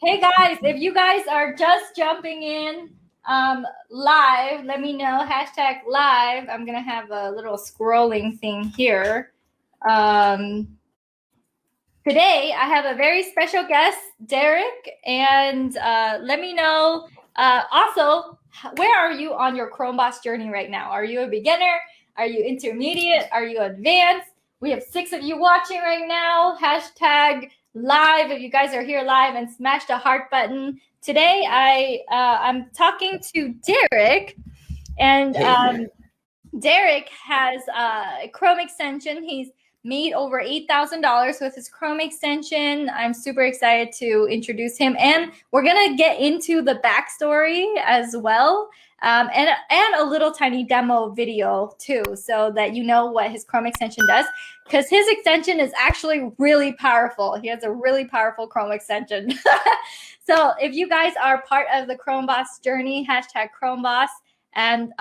Hey guys, if you guys are just jumping in live, let me know. Hashtag live. I'm gonna have a little scrolling thing here. Today I have a very special guest, Derek, and let me know. Also, where are you on your Chromeboss journey right now? Are you a beginner? Are you intermediate? Are you advanced? We have 6 of you watching right now. Hashtag live if you guys are here live, and smash the heart button. Today I'm talking to Derek, and Derek has a Chrome extension. He's made over $8,000 with his Chrome extension. I'm super excited to introduce him, and we're gonna get into the backstory as well, and a little tiny demo video too, so that you know what his Chrome extension does, because his extension is actually really powerful. He has a really powerful Chrome extension. So if you guys are part of the Chromeboss journey, hashtag Chromeboss, and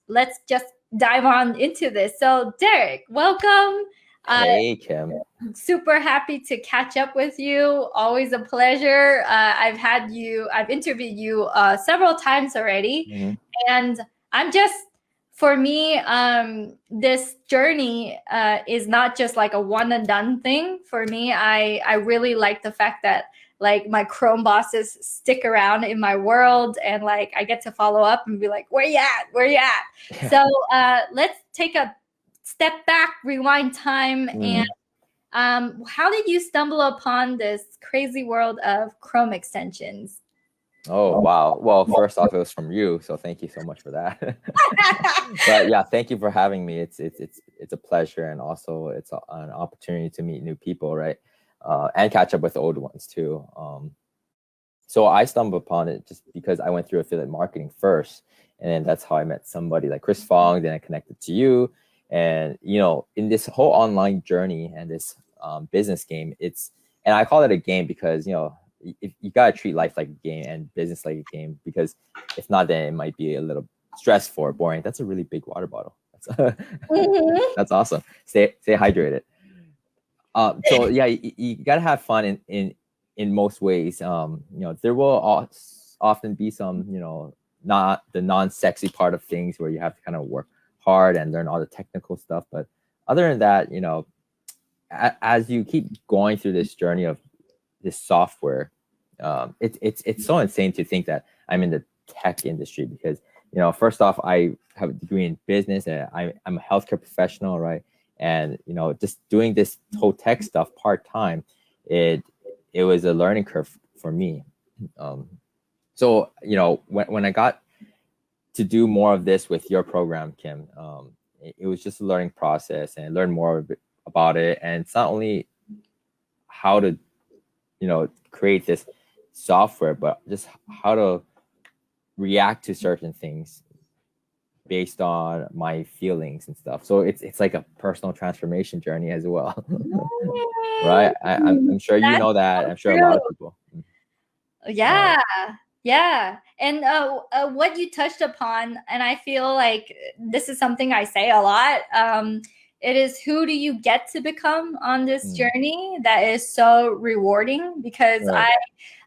let's just dive on into this. So Derek, welcome. Hey, Kim. Super happy to catch up with you. Always a pleasure. I've interviewed you several times already. And I'm just, for me, this journey is not just like a one and done thing. For me, I really like the fact that like my Chrome bosses stick around in my world, and like I get to follow up and be like, where you at? Where you at? So let's take a step back, rewind time, and how did you stumble upon this crazy world of Chrome extensions? Oh, wow. Well, first off, it was from you, so thank you so much for that. But yeah, thank you for having me. It's a pleasure, and also it's an opportunity to meet new people, right? And catch up with old ones too. So I stumbled upon it just because I went through affiliate marketing first, and then that's how I met somebody like Chris Fong. Then I connected to you, and in this whole online journey and this business game, and I call it a game because if you gotta treat life like a game and business like a game, because if not, then it might be a little stressful or boring. That's a really big water bottle. That's awesome. Stay hydrated. So yeah, you gotta have fun in most ways. There will often be some, not the non-sexy part of things where you have to kind of work hard and learn all the technical stuff. But other than that, as you keep going through this journey of this software, it's so insane to think that I'm in the tech industry, because first off, I have a degree in business, and I'm a healthcare professional, right? And just doing this whole tech stuff part-time, it was a learning curve for me. So when I got to do more of this with your program, Kim, it was just a learning process, and learn more about it. And it's not only how to create this software, but just how to react to certain things based on my feelings and stuff. So it's like a personal transformation journey as well. Right? I'm sure you know that. I'm sure a lot of people. Yeah. And what you touched upon, and I feel like this is something I say a lot, it is, who do you get to become on this journey that is so rewarding? Because Right.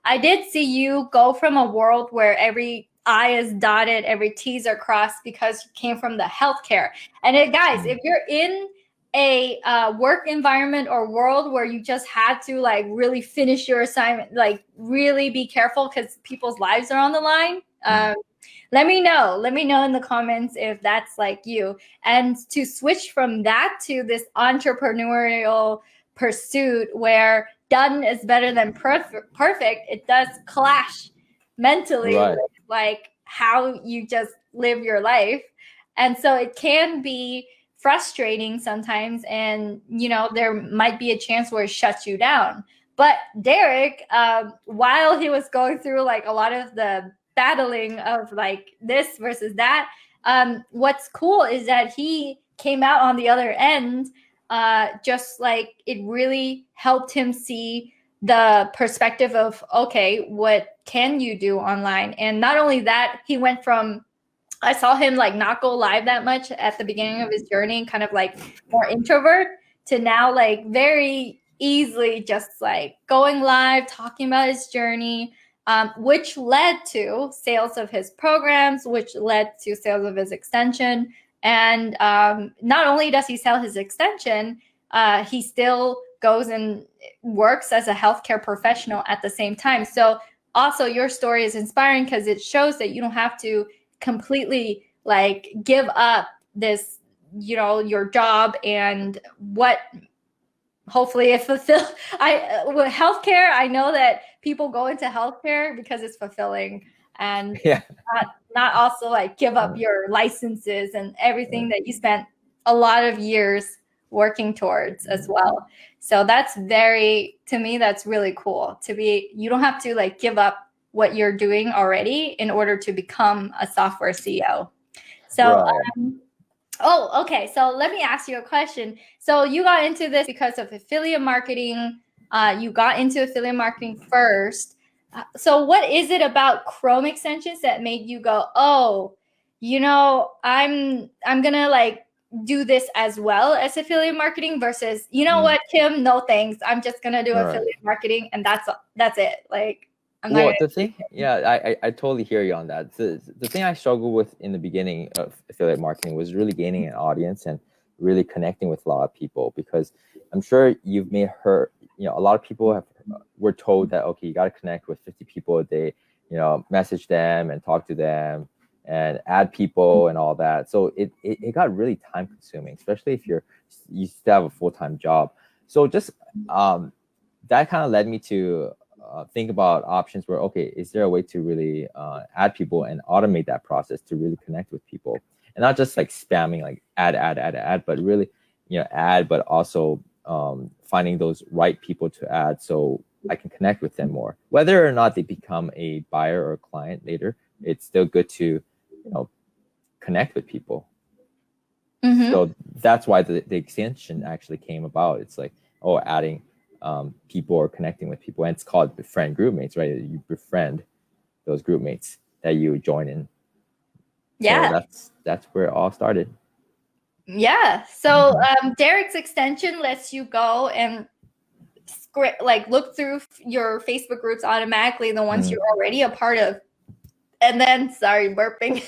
I did see you go from a world where every I is dotted, every T's are crossed, because you came from the healthcare. And guys, if you're in a work environment or world where you just had to like really finish your assignment, like really be careful because people's lives are on the line. Let me know in the comments if that's like you. And to switch from that to this entrepreneurial pursuit where done is better than perfect, it does clash mentally, Right. with like how you just live your life. And so it can be frustrating sometimes, and there might be a chance where it shuts you down. But Derek, while he was going through like a lot of the battling of like this versus that, what's cool is that he came out on the other end, just like it really helped him see the perspective of, okay, what can you do online? And not only that, he went from, I saw him like not go live that much at the beginning of his journey, kind of like more introvert, to now like very easily just like going live, talking about his journey, which led to sales of his programs, which led to sales of his extension. And not only does he sell his extension, he still goes and works as a healthcare professional at the same time. So also your story is inspiring because it shows that you don't have to completely like give up this, you know, your job and what hopefully it fulfill. With healthcare, I know that people go into healthcare because it's fulfilling, and Yeah. not also like give up your licenses and everything that you spent a lot of years working towards as well. So that's to me, that's really cool to be, you don't have to like give up what you're doing already in order to become a software CEO. So, Right. oh, okay. So let me ask you a question. So you got into this because of affiliate marketing. You got into affiliate marketing first. So what is it about Chrome extensions that made you go, oh, you know, I'm gonna like do this as well as affiliate marketing versus, you know what, Kim, no thanks. I'm just gonna do Right. affiliate marketing and that's it. Like I'm not Well, gonna the thing, yeah, I totally hear you on that. The thing I struggled with in the beginning of affiliate marketing was really gaining an audience and really connecting with a lot of people, because I'm sure you've made her, you know, a lot of people were told that, okay, you got to connect with 50 people a day, you know, message them and talk to them and add people and all that. So it got really time consuming, especially if you still have a full-time job. So just that kind of led me to think about options where, okay, is there a way to really add people and automate that process to really connect with people, and not just like spamming like add, but really, you know, add, but also finding those right people to add so I can connect with them more. Whether or not they become a buyer or a client later, it's still good to, you know, connect with people. Mm-hmm. So that's why the extension actually came about. It's like, oh, adding people or connecting with people, and it's called befriend group mates, right? You befriend those group mates that you join in. Yeah. So that's where it all started. Yeah. So Derek's extension lets you go and like look through your Facebook groups automatically, the ones you're already a part of. And then, sorry, burping.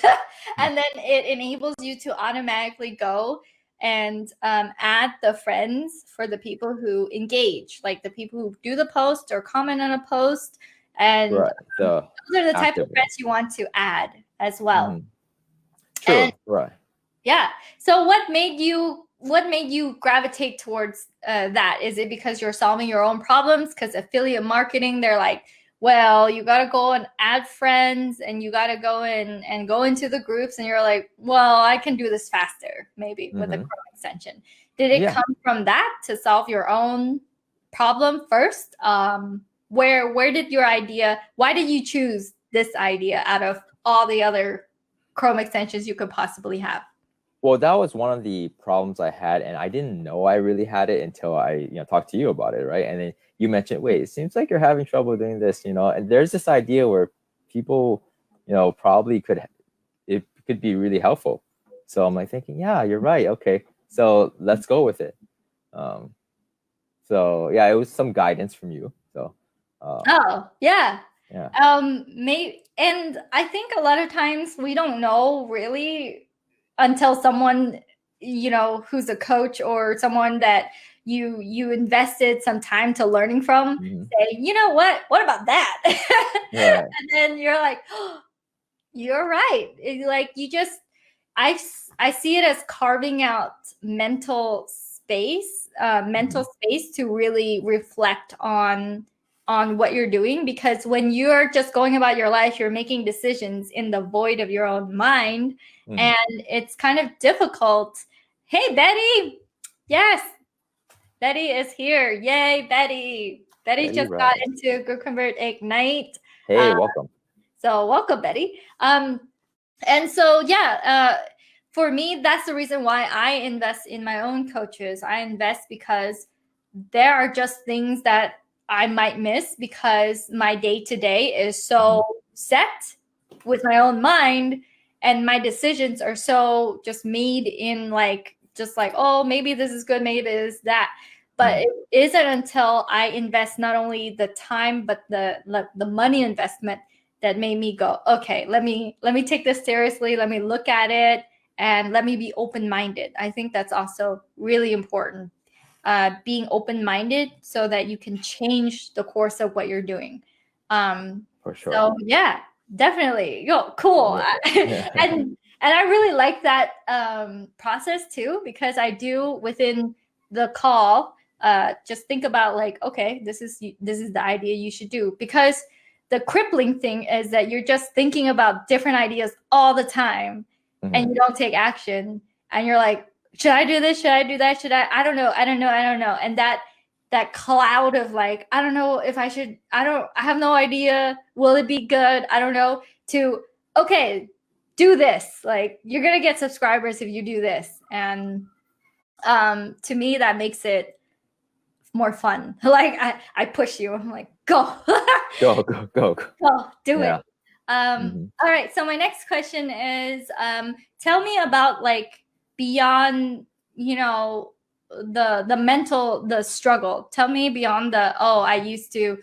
And then it enables you to automatically go and add the friends for the people who engage, like the people who do the post or comment on a post. And Right. those are the type of friends you want to add as well. True. And right. yeah. So what made you gravitate towards that? Is it because you're solving your own problems? Because affiliate marketing, they're like, well, you got to go and add friends and you got to go in and go into the groups. And you're like, well, I can do this faster, maybe with a Chrome extension. Did it come from that to solve your own problem first? Where did your idea, why did you choose this idea out of all the other Chrome extensions you could possibly have? Well, that was one of the problems I had, and I didn't know I really had it until I, you know, talked to you about it, right? And then you mentioned, wait, it seems like you're having trouble doing this, you know, and there's this idea where people, you know, probably it could be really helpful. So I'm like thinking, yeah, you're right. Okay, so let's go with it. So yeah, it was some guidance from you. So. Oh yeah. Yeah. Maybe, and I think a lot of times we don't know really until someone, you know, who's a coach or someone that you invested some time to learning from say, you know what about that? Right. And then you're like, oh, you're right. Like you just, I see it as carving out mental space to really reflect on what you're doing, because when you're just going about your life, you're making decisions in the void of your own mind, and it's kind of difficult. Hey, Betty. Yes, Betty is here. Yay, Betty. Betty just got into QuickLinkConvert Ignite. Hey, welcome. So welcome, Betty. And so, yeah, for me, that's the reason why I invest in my own coaches. I invest because there are just things that I might miss because my day-to-day is so set with my own mind, and my decisions are so just made in like, oh, maybe this is good, maybe this is that. but it isn't until I invest not only the time but the money investment that made me go, okay, let me take this seriously, let me look at it, and let me be open-minded. I think that's also really important, being open-minded so that you can change the course of what you're doing. For sure. So yeah, definitely. Yo, cool. Yeah. And I really like that process too, because I do within the call just think about like, okay, this is the idea you should do, because the crippling thing is that you're just thinking about different ideas all the time and you don't take action, and you're like, should I do this? Should I do that? Should I don't know. And that cloud of like, I don't know if I should, I have no idea. Will it be good? I don't know. To, okay, do this. Like, you're going to get subscribers if you do this. And to me, that makes it more fun. Like, I push you. I'm like, go. Go. Go, do Yeah. it. All right. So my next question is, tell me about like beyond, you know, the mental, the struggle. Tell me beyond the, oh, I used to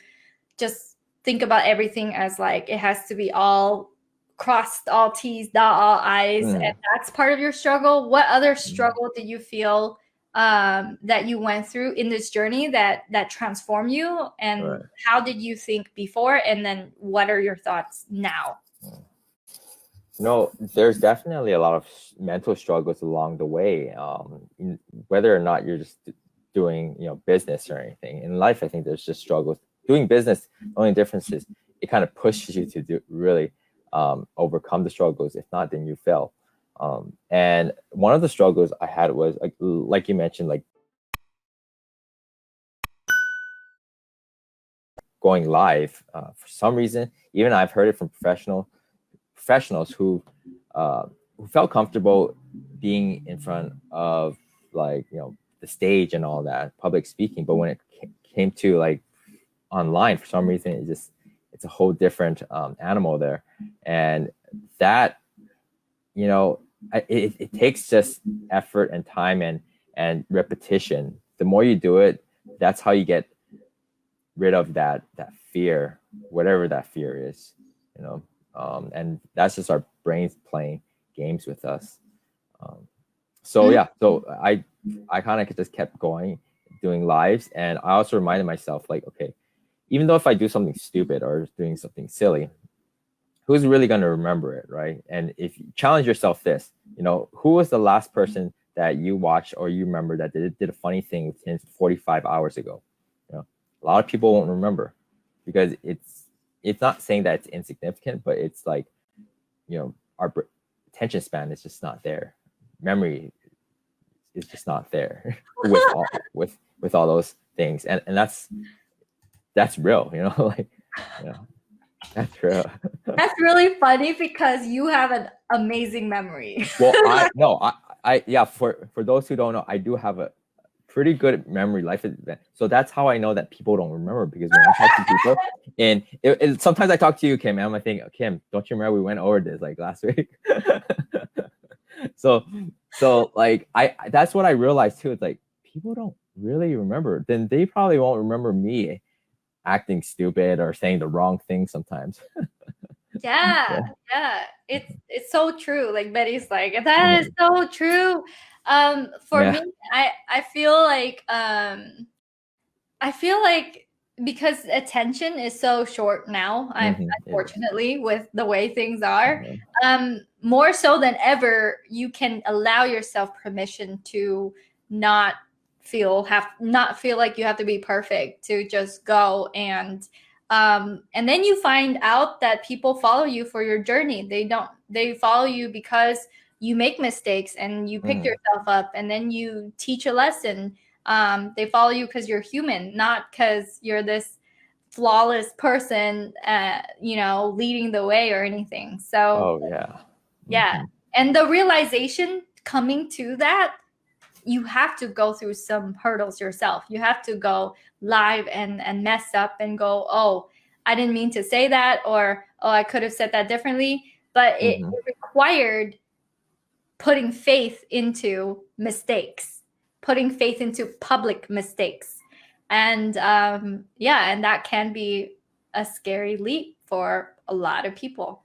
just think about everything as like, it has to be all crossed, all T's, dot all I's, and that's part of your struggle. What other struggle did you feel that you went through in this journey that transformed you, and how did you think before, and then what are your thoughts now? No, there's definitely a lot of mental struggles along the way. Whether or not you're just doing, business or anything in life, I think there's just struggles. Doing business, the only difference is it kind of pushes you to really overcome the struggles. If not, then you fail. And one of the struggles I had was like you mentioned, like going live. For some reason, even I've heard it from professionals who felt comfortable being in front of the stage and all that, public speaking. But when it came to like online, for some reason, it's a whole different animal there. And that, it takes just effort and time and repetition. The more you do it, that's how you get rid of that fear, whatever that fear is, and that's just our brains playing games with us. So I kind of just kept going, doing lives, and I also reminded myself, like, okay, even though if I do something stupid or doing something silly, who's really going to remember it, right? And if you challenge yourself this, who was the last person that you watched or you remember that did a funny thing within 45 hours ago? A lot of people won't remember, because it's not saying that it's insignificant, but it's like, our attention span is just not there. Memory is just not there with all those things, and that's real, that's real. That's really funny because you have an amazing memory. Well, for those who don't know, I do have a pretty good memory life event. So that's how I know that people don't remember, because when I talk to people, and sometimes I talk to you, Kim, and I think, Kim, don't you remember we went over this like last week? so like that's what I realized too. It's like, people don't really remember. Then they probably won't remember me acting stupid or saying the wrong thing sometimes. Yeah. It's so true. Like Betty's like, that is so true. For me, I feel like because attention is so short now, unfortunately, with the way things are, more so than ever, you can allow yourself permission to not feel like you have to be perfect, to just go, and then you find out that people follow you for your journey. They follow you because you make mistakes and you pick yourself up, and then you teach a lesson. They follow you because you're human, not because you're this flawless person, leading the way or anything. So, yeah. And the realization coming to that, you have to go through some hurdles yourself. You have to go live and mess up and go, oh, I didn't mean to say that, or, oh, I could have said that differently. But it required putting faith into mistakes. putting faith into public mistakes. And yeah, and that can be a scary leap for a lot of people.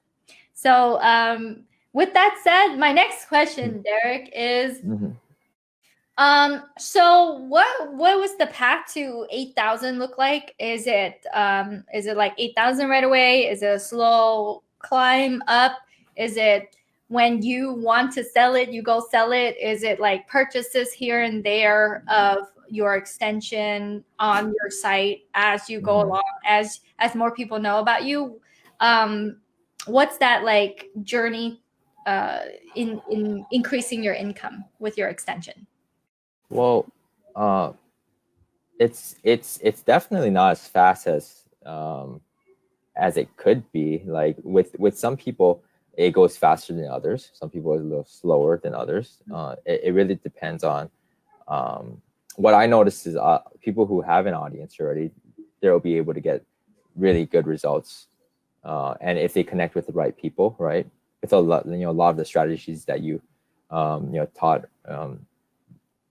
So with that said, my next question, Derek, is so what was the path to 8,000 look like? Is it like 8,000 right away? Is it a slow climb up? Is it when you want to sell it, you go sell it? Is it like purchases here and there of your extension on your site as you go along, as more people know about you? What's that like journey in increasing your income with your extension? Well, it's definitely not as fast as it could be. Like with some people, it goes faster than others. Some people are a little slower than others. It really depends on what I notice is people who have an audience already, they'll be able to get really good results. And if they connect with the right people, right? It's a lot of the strategies that you taught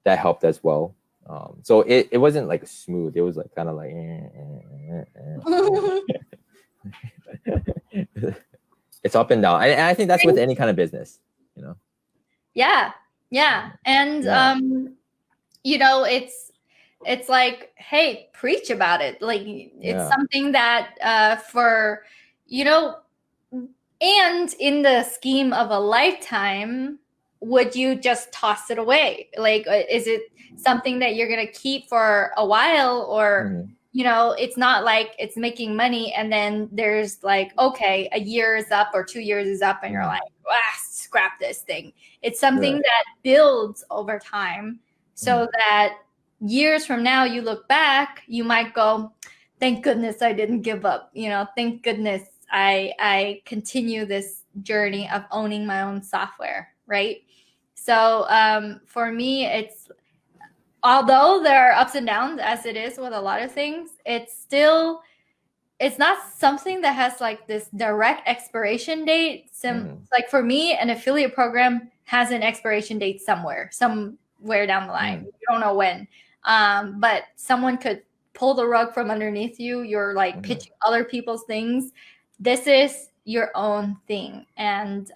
that helped as well. So it wasn't like smooth. It was like kind of like it's up and down. And I think that's with any kind of business, Yeah. And it's like, hey, preach about it. Like it's something that for and in the scheme of a lifetime, would you just toss it away? Like, is it something that you're going to keep for a while, or, it's not like it's making money and then there's like, okay, a year is up or 2 years is up and you're like, scrap this thing. It's something that builds over time so that years from now you look back, you might go, thank goodness I didn't give up. Thank goodness I continue this journey of owning my own software, right? So for me, although there are ups and downs, as it is with a lot of things, it's not something that has like this direct expiration date. Like for me, an affiliate program has an expiration date somewhere down the line. You don't know when, but someone could pull the rug from underneath you. You're like pitching other people's things. This is your own thing. And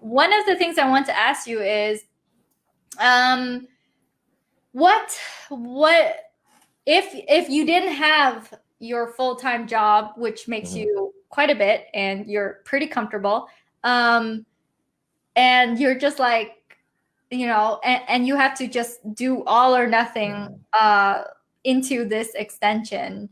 one of the things I want to ask you is, what if you didn't have your full-time job, which makes you quite a bit and you're pretty comfortable, and you're just like, and you have to just do all or nothing into this extension,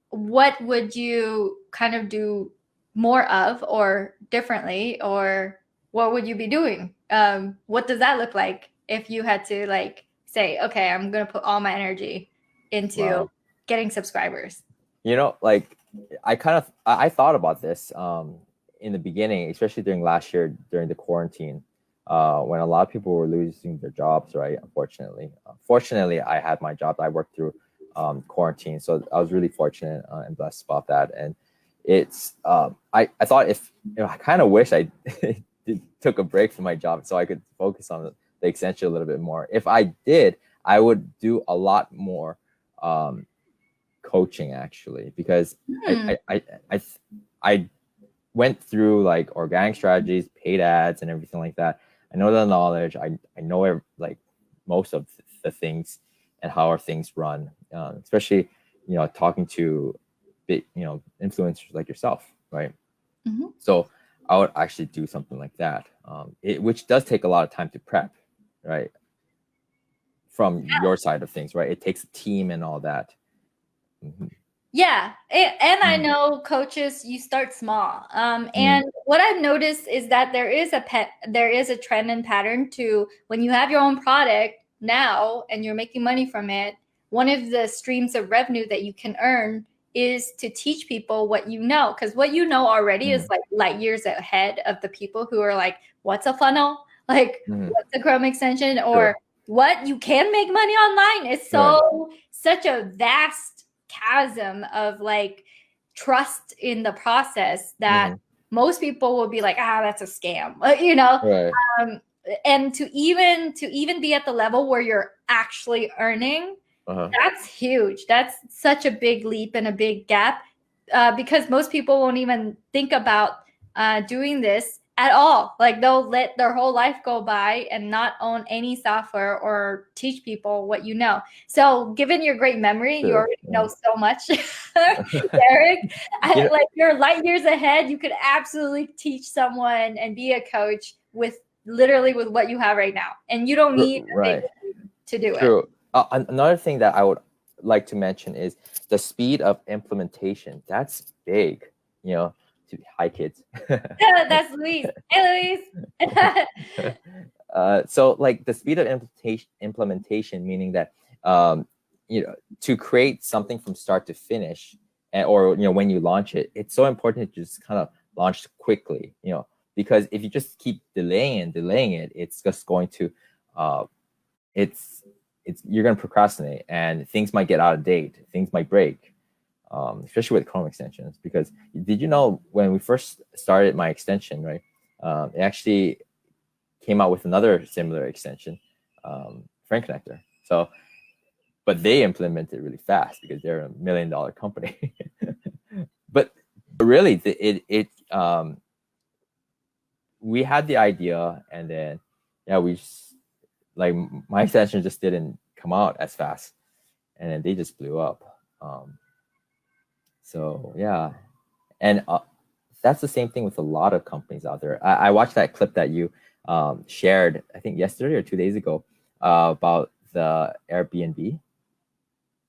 what would you kind of do more of or differently, or what would you be doing? What does that look like if you had to like say, okay, I'm going to put all my energy into getting subscribers? Like I thought about this in the beginning, especially during last year, during the quarantine, when a lot of people were losing their jobs, right? Fortunately, I had my job. I worked through quarantine, so I was really fortunate and blessed about that. And it's I thought if I kind of wish I took a break from my job so I could focus on the extension a little bit more. If I did, I would do a lot more coaching, actually, because I went through like organic strategies, paid ads, and everything like that. I know the knowledge. I know like most of the things and how our things run, especially talking to big influencers like yourself, right? So I would actually do something like that, which does take a lot of time to prep, right? From your side of things, right? It takes a team and all that. Yeah, and I know coaches, you start small. And what I've noticed is that there is a trend and pattern to when you have your own product now and you're making money from it. One of the streams of revenue that you can earn is to teach people what you know, because what you know already is like light years ahead of the people who are like, what's a funnel? Like, what's a Chrome extension? Or what you can make money online. It's such a vast chasm of like trust in the process that most people will be like, that's a scam, and to even be at the level where you're actually earning, that's huge. That's such a big leap and a big gap, because most people won't even think about doing this at all. Like they'll let their whole life go by and not own any software or teach people what you know. So given your great memory, you already know so much, Derek. Like you're light years ahead. You could absolutely teach someone and be a coach with literally with what you have right now. And you don't need a big team to do it. Another thing that I would like to mention is the speed of implementation. That's big, you know. Hi, kids. That's Luis. Hey, Luis. So like the speed of implementation, meaning that you know, to create something from start to finish, or you know, when you launch it, it's so important to just kind of launch quickly, you know, because if you just keep delaying it, it's just going to you're going to procrastinate, and things might get out of date, things might break. Especially with Chrome extensions, because did you know when we first started my extension, right? It actually came out with another similar extension, Friend Connector. So, but they implemented really fast because they're a $1 million company. but really, we had the idea, and then we just, like, my extension just didn't come out as fast, and then they just blew up. So yeah, and that's the same thing with a lot of companies out there. I watched that clip that you shared, I think yesterday or 2 days ago, about the Airbnb.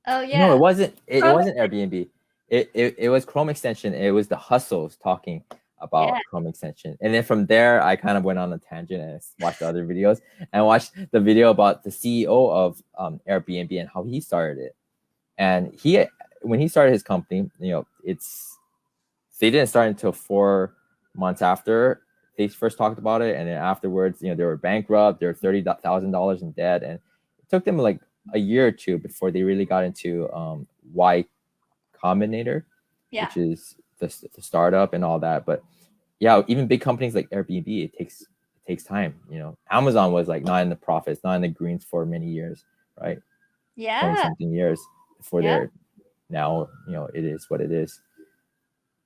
Oh yeah. No, it wasn't. It wasn't Airbnb. It was Chrome extension. It was the Hustles talking about Chrome extension, and then from there I kind of went on a tangent and watched other videos, and watched the video about the CEO of Airbnb and how he started it. And when he started his company, you know, they didn't start until 4 months after they first talked about it, and then afterwards, you know, they were bankrupt. They were $30,000 in debt, and it took them like a year or two before they really got into Y Combinator, which is the startup and all that. But yeah, even big companies like Airbnb, it takes time. You know, Amazon was like not in the profits, not in the greens for many years, right? 20-something years before they're now, you know, it is what it is.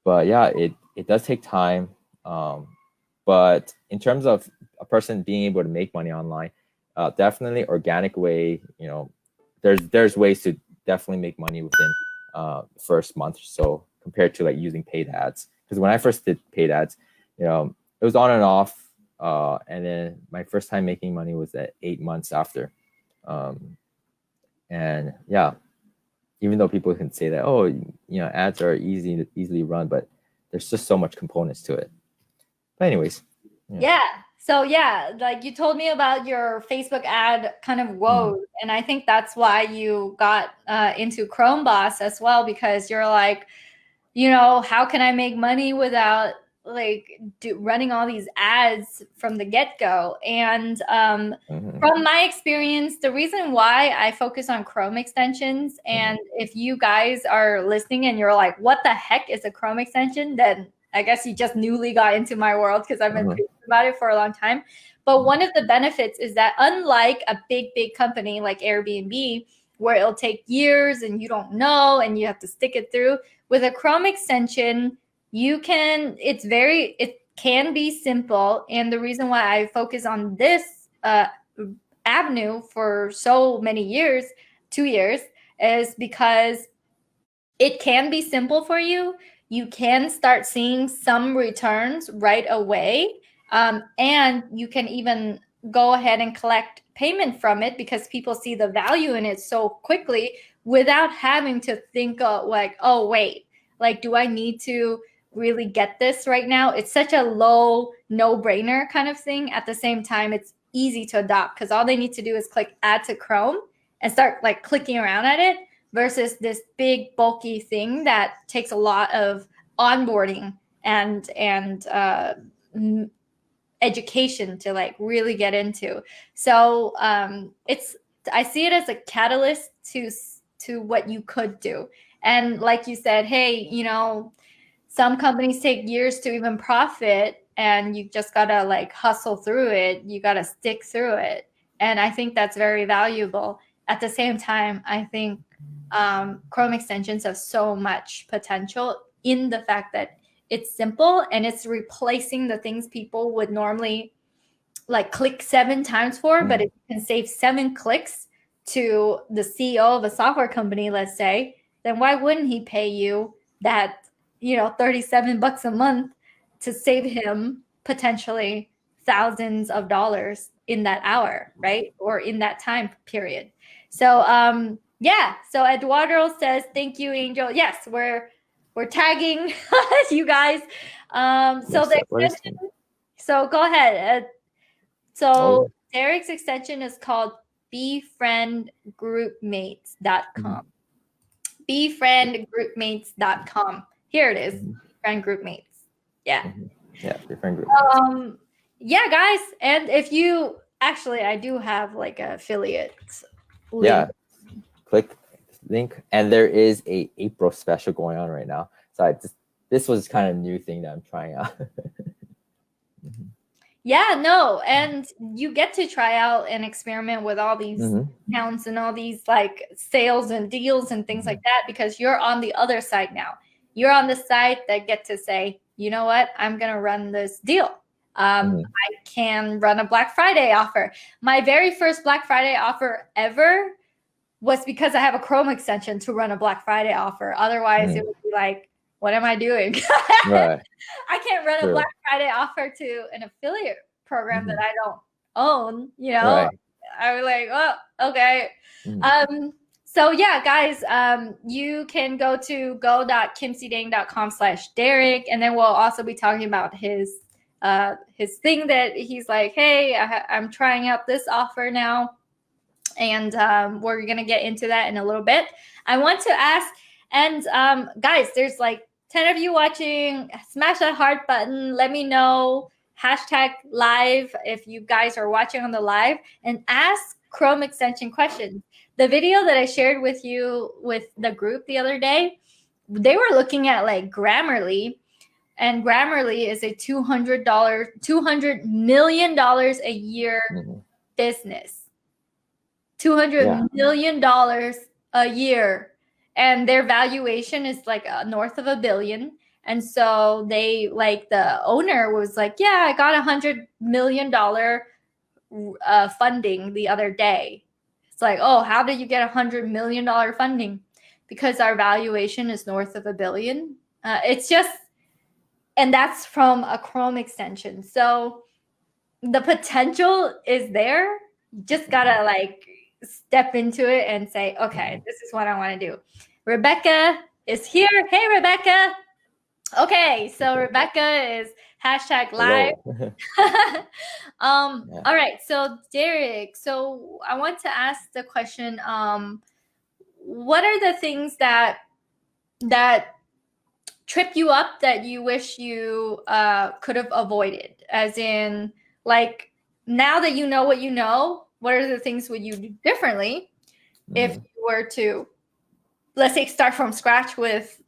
But yeah, it does take time. But in terms of a person being able to make money online, definitely organic way, you know, there's ways to definitely make money within first month or so, compared to like using paid ads. Because when I first did paid ads, you know, it was on and off. And then my first time making money was at 8 months after. And yeah, even though people can say that, oh, you know, ads are easily run, but there's just so much components to it. But anyways. So yeah, like you told me about your Facebook ad kind of woes, and I think that's why you got into Chromeboss as well, because you're like, you know, how can I make money without like running all these ads from the get-go? And from my experience, the reason why I focus on Chrome extensions, and if you guys are listening and you're like, what the heck is a Chrome extension, then I guess you just newly got into my world, because I've been preaching about it for a long time. But one of the benefits is that unlike a big company like Airbnb, where it'll take years and you don't know and you have to stick it through, with a Chrome extension, it can be simple. And the reason why I focus on this avenue for so many years, 2 years, is because it can be simple for you. You can start seeing some returns right away. And you can even go ahead and collect payment from it because people see the value in it so quickly without having to think like, oh, wait, like, do I need to really get this right now? It's such a low, no-brainer kind of thing. At the same time, it's easy to adopt because all they need to do is click add to Chrome and start like clicking around at it, versus this big bulky thing that takes a lot of onboarding and education to like really get into. So I see it as a catalyst to what you could do. And like you said, hey, you know, some companies take years to even profit, and you just gotta like hustle through it. You gotta stick through it. And I think that's very valuable. At the same time, I think Chrome extensions have so much potential in the fact that it's simple and it's replacing the things people would normally like click 7 times for. But if you can save 7 clicks to the CEO of a software company, let's say, then why wouldn't he pay you that, you know, $37 a month to save him potentially thousands of dollars in that hour, right? Or in that time period. So yeah, so Eduardo says, thank you, Angel. Yes, we're tagging you guys. So the extension, so go ahead. So Derek's extension is called befriendgroupmates.com. Befriendgroupmates.com. Here it is. Befriend Groupmates. Yeah. Yeah, befriend Groupmates. Yeah, guys. And if you actually, I do have like an affiliate link. Yeah. Click link. And there is a April special going on right now. So this was kind of a new thing that I'm trying out. Yeah, no, and you get to try out and experiment with all these accounts and all these like sales and deals and things like that, because you're on the other side now. You're on the side that get to say, you know what, I'm gonna run this deal. I can run a Black Friday offer. My very first Black Friday offer ever was because I have a Chrome extension to run a Black Friday offer. Otherwise, it would be like, what am I doing? Right. I can't run a Black Friday offer to an affiliate program that I don't own, you know? Right. I was like, oh, okay. So yeah, guys, you can go to go.kimsidang.com/Derek, and then we'll also be talking about his thing that he's like, hey, I'm trying out this offer now. And we're going to get into that in a little bit. I want to ask, and guys, there's like 10 of you watching. Smash that heart button. Let me know. #live if you guys are watching on the live, and ask Chrome extension questions. The video that I shared with you with the group the other day, they were looking at like Grammarly, and Grammarly is a $200 million a year business. $200 million a year. And their valuation is like north of $1 billion. And so they, like, the owner was like, yeah, I got $100 million funding the other day. It's like, oh, how did you get $100 million funding? Because our valuation is north of $1 billion. It's just, and that's from a Chrome extension. So the potential is there. You just gotta like step into it and say, okay, this is what I want to do. Rebecca is here. Hey, Rebecca. Okay, so Rebecca is #live. All right, so Derek, so I want to ask the question, what are the things that trip you up that you wish you could have avoided? As in, like, now that you know what you know, what are the things would you do differently if you were to, let's say, start from scratch with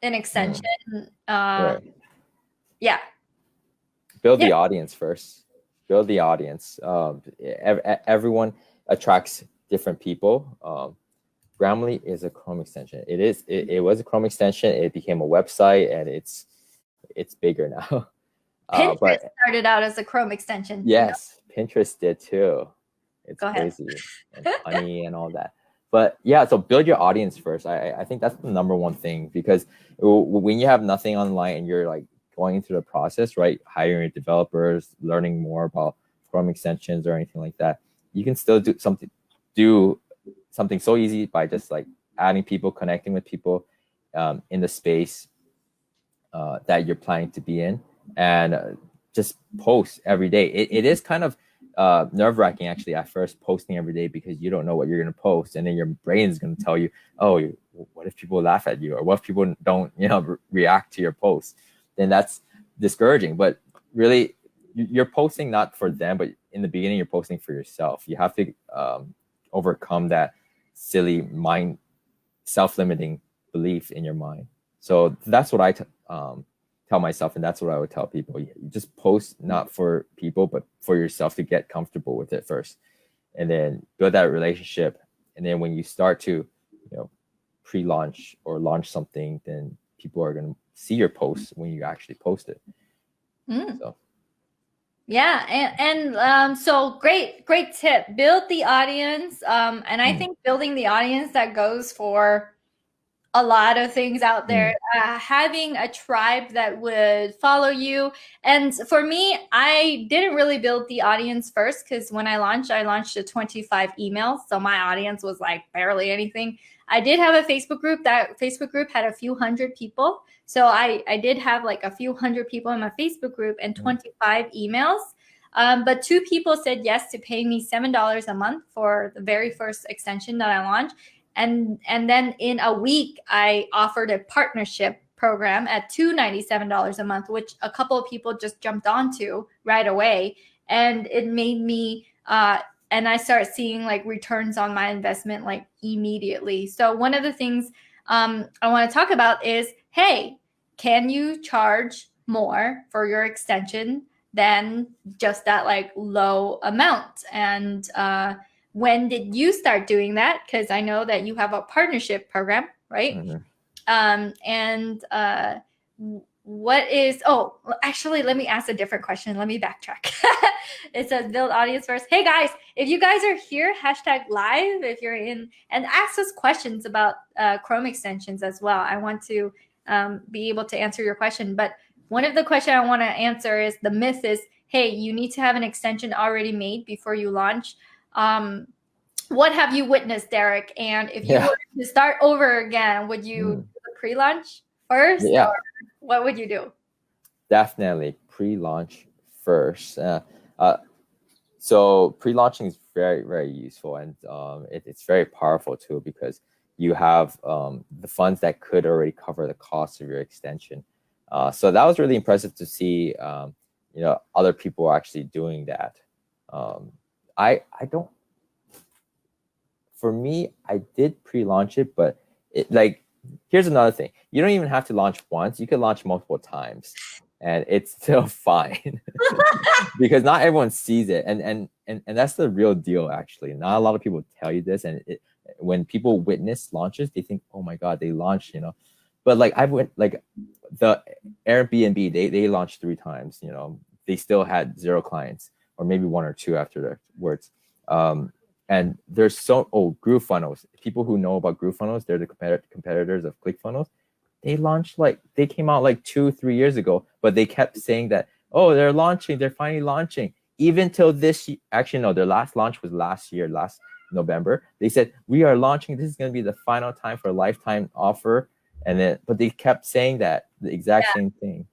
an extension? Yeah. Build the audience first. Build the audience. Everyone attracts different people. Grammarly is a Chrome extension. It was a Chrome extension. It became a website, and it's bigger now. Pinterest started out as a Chrome extension. Yes, you know? Pinterest did too. It's crazy. And Honey and all that. But yeah, so build your audience first. I think that's the number one thing, because when you have nothing online and you're like going through the process, right? Hiring developers, learning more about Chrome extensions or anything like that, you can still do something so easy by just like adding people, connecting with people in the space that you're planning to be in, and just post every day. It is kind of nerve-wracking actually at first, posting every day, because you don't know what you're going to post, and then your brain is going to tell you, oh, what if people laugh at you, or what if people don't react to your post? Then that's discouraging. But really, you're posting not for them, but in the beginning you're posting for yourself. You have to overcome that silly self-limiting belief in your mind. So that's what I tell myself, and that's what I would tell people. You just post not for people, but for yourself to get comfortable with it first, and then build that relationship. And then when you start to, pre-launch or launch something, then people are going to see your posts when you actually post it. So. Yeah, and so great tip. Build the audience, and I think building the audience, that goes for a lot of things out there. Having a tribe that would follow you. And for me, I didn't really build the audience first, because when I launched to 25 emails. So my audience was like barely anything. I did have a Facebook group. That Facebook group had a few hundred people. So I did have like a few hundred people in my Facebook group and 25 emails. But 2 people said yes to paying me $7 a month for the very first extension that I launched. And then in a week, I offered a partnership program at $297 a month, which a couple of people just jumped onto right away. And it made me, and I started seeing like returns on my investment like immediately. So one of the things I want to talk about is, hey, can you charge more for your extension than just that like low amount? And when did you start doing that? Because I know that you have a partnership program, right? What is, actually, let me ask a different question. Let me backtrack. It says build audience first. Hey guys, if you guys are here, #live, if you're in, and ask us questions about Chrome extensions as well. I want to be able to answer your question. But one of the questions I want to answer is, the myth is, hey, you need to have an extension already made before you launch. What have you witnessed, Derek? And if you were to start over again, would you do the pre-launch first? Or what would you do? Definitely pre-launch first. So pre-launching is very, very useful, and it's very powerful too, because you have the funds that could already cover the cost of your extension. So that was really impressive to see. Other people are actually doing that. I don't. For me, I did pre-launch it, but here's another thing. You don't even have to launch once. You can launch multiple times, and it's still fine because not everyone sees it. And that's the real deal, actually. Not a lot of people tell you this. And when people witness launches, they think, oh my God, they launched, But the Airbnb, they launched 3 times, They still had 0 clients, or maybe 1 or 2 afterwards. And there's GrooveFunnels. People who know about GrooveFunnels, they're the competitors of ClickFunnels. They came out like 2-3 years ago, but they kept saying that, they're finally launching. Even till this, actually no, their last launch was last November. They said, we are launching, this is going to be the final time for a lifetime offer. But they kept saying that, the exact same thing.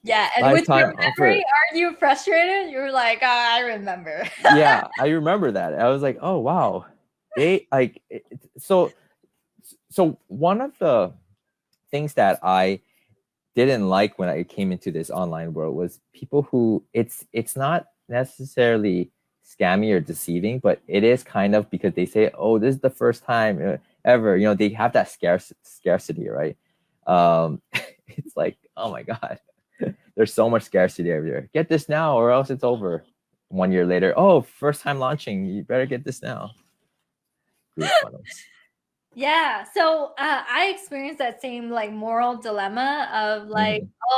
Yeah, and with your memory, aren't you frustrated? You were like, I remember. Yeah, I remember that. I was like, oh wow, so one of the things that I didn't like when I came into this online world was people who it's not necessarily scammy or deceiving, but it is kind of, because they say, oh, this is the first time ever. They have that scarcity, right? It's like, oh my God. There's so much scarcity over there. Get this now or else it's over. 1 year later, first time launching, you better get this now. Yeah, so I experienced that same moral dilemma of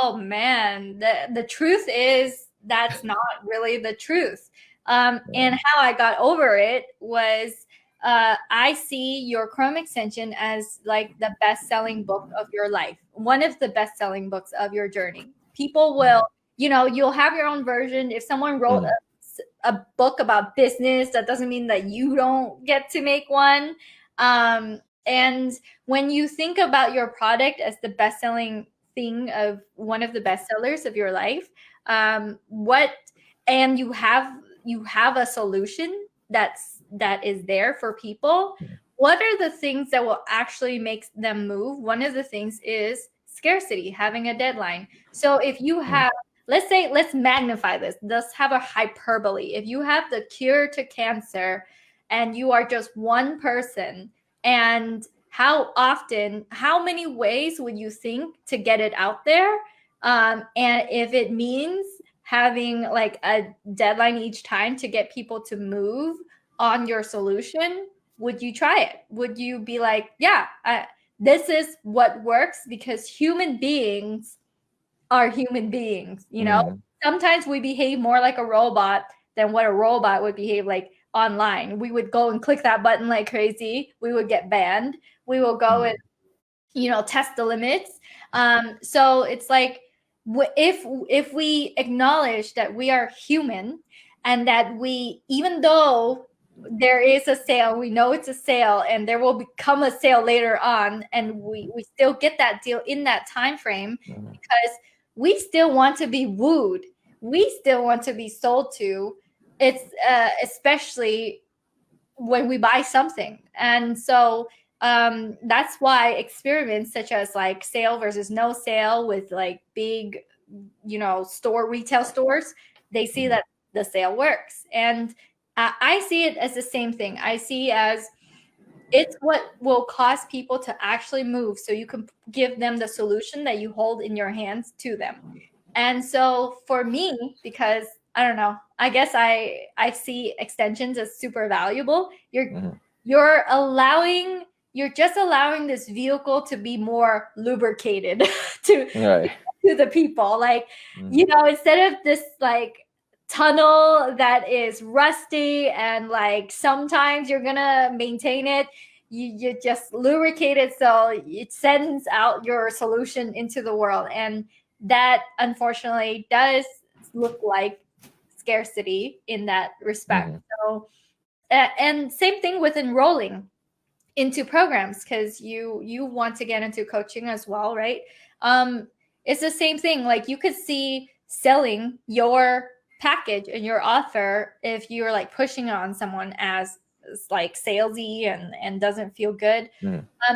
oh man, the truth is that's not really the truth. And how I got over it was, I see your Chrome extension as the best-selling book of your life, one of the best-selling books of your journey. People will, you'll have your own version. If someone wrote a book about business, that doesn't mean that you don't get to make one. And when you think about your product as the best-selling thing of one of the bestsellers of your life, and you have a solution that is there for people, what are the things that will actually make them move? One of the things is scarcity, having a deadline. So if you have, let's magnify this. Let's have a hyperbole. If you have the cure to cancer and you are just one person and how often, how many ways would you think to get it out there? And if it means having like a deadline each time to get people to move on your solution, would you try it? Would you be like, yeah, this is what works, because human beings are human beings, you know? Sometimes we behave more like a robot than what a robot would behave like online. We would go and click that button like crazy. We would get banned. We will go and, you know, test the limits. So it's like, if we acknowledge that we are human, and that we, even though there is a sale, we know it's a sale, and there will become a sale later on, and we still get that deal in that time frame, because we still want to be wooed, we still want to be sold to. It's especially when we buy something. And so that's why experiments such as like sale versus no sale with like big, you know, retail stores, they see that the sale works. And I see it as the same thing. I see as it's what will cause people to actually move, so you can give them the solution that you hold in your hands to them. And so for me, because I don't know, I guess I see extensions as super valuable. You're just allowing this vehicle to be more lubricated to the people. Like, you know, instead of this like tunnel that is rusty and like sometimes you're gonna maintain it, you just lubricate it so it sends out your solution into the world. And that unfortunately does look like scarcity in that respect. So and same thing with enrolling into programs, because you want to get into coaching as well, right? It's the same thing. Like, you could see selling your package and your offer if you're like pushing on someone as like salesy and doesn't feel good.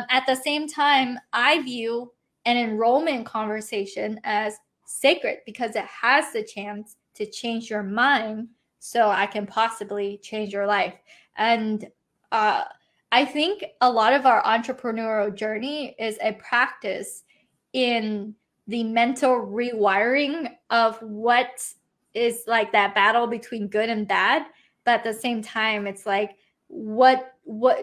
At the same time, I view an enrollment conversation as sacred, because it has the chance to change your mind, so I can possibly change your life. And I think a lot of our entrepreneurial journey is a practice in the mental rewiring of what is like that battle between good and bad. But at the same time, it's like, what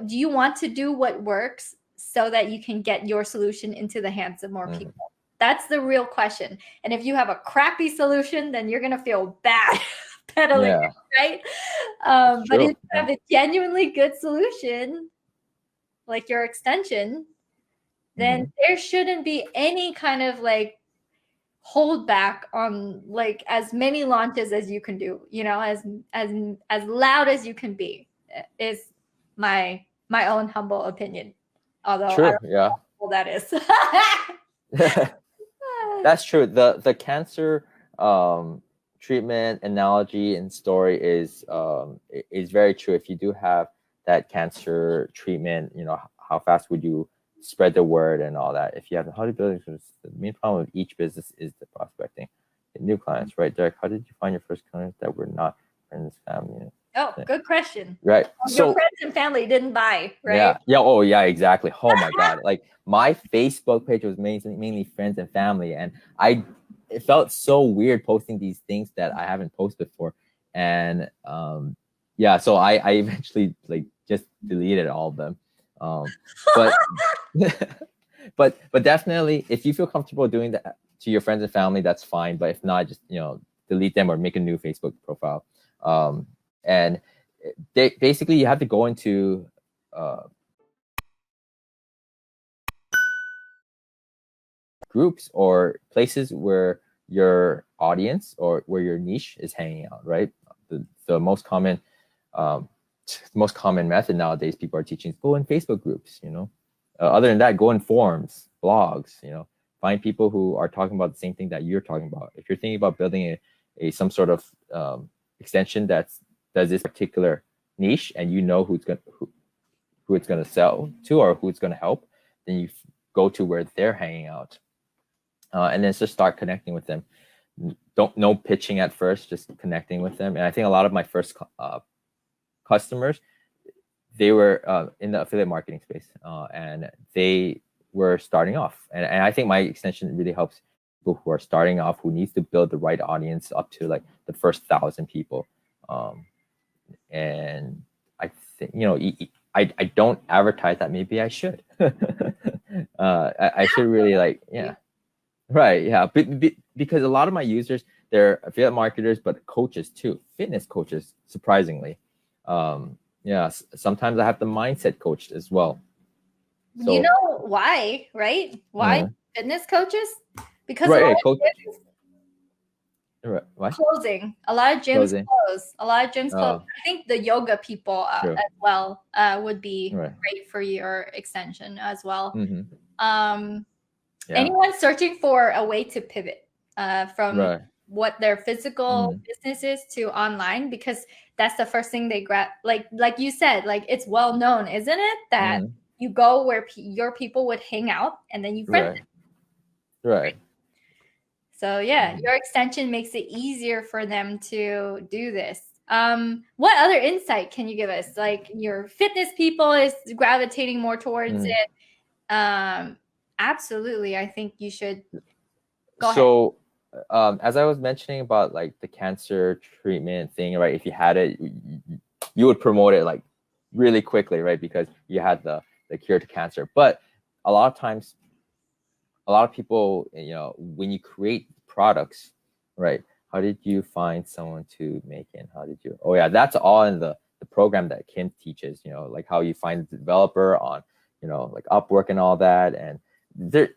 do you want to do, what works, so that you can get your solution into the hands of more people? That's the real question. And if you have a crappy solution, then you're going to feel bad pedaling it, right? But if you have a genuinely good solution, like your extension, then there shouldn't be any kind of like hold back on like as many launches as you can do, you know, as loud as you can be, is my own humble opinion. Although I don't know how cool that is. That's true. The cancer treatment analogy and story is very true. If you do have that cancer treatment, you know, how fast would you spread the word and all that? If you have how do you build the main problem with each business is the prospecting, new clients, right? Derek, how did you find your first clients that were not friends, family? Oh, good question. Right. So your friends and family didn't buy, right? Yeah. Oh, yeah. Exactly. Oh my God. Like, my Facebook page was mainly friends and family, and it felt so weird posting these things that I haven't posted before, and yeah. So I eventually like just deleted all of them. But but definitely, if you feel comfortable doing that to your friends and family, that's fine. But if not, just, you know, delete them or make a new Facebook profile. And basically, you have to go into groups or places where your audience or where your niche is hanging out, right? The most common method nowadays people are teaching is go in Facebook groups, you know. Other than that, go in forums, blogs, you know, find people who are talking about the same thing that you're talking about. If you're thinking about building some sort of extension that does this particular niche, and you know who it's gonna sell to or who it's gonna help, then you go to where they're hanging out, and then just start connecting with them. No pitching at first, just connecting with them. And I think a lot of my first customers, they were in the affiliate marketing space, and they were starting off. And I think my extension really helps people who are starting off, who needs to build the right audience up to like the first 1,000 people. And I think, you know, I don't advertise that. Maybe I should. I should really like, yeah. Right, yeah, because a lot of my users, they're affiliate marketers, but coaches too, fitness coaches, surprisingly. Yeah, sometimes I have the mindset coach as well. So, you know why, right? Why fitness coaches? Because right, a lot coach. of Right, what? closing. A lot of gyms Closing. close. A lot of gyms close. I think the yoga people as well would be great for your extension as well. Anyone searching for a way to pivot from what their physical business is to online, because that's the first thing they grab. Like you said, like it's well known, isn't it, that you go where your people would hang out and then you friend them. Right. So yeah, your extension makes it easier for them to do this. What other insight can you give us? Like your fitness people is gravitating more towards it. Absolutely. I think you should go ahead. As I was mentioning about like the cancer treatment thing, right? If you had it, you would promote it like really quickly, right? Because you had the cure to cancer. But a lot of times, a lot of people, you know, when you create products, right? How did you find someone to make it? How did you? Oh yeah, that's all in the program that Kim teaches. You know, like how you find the developer on, you know, like Upwork and all that. And there,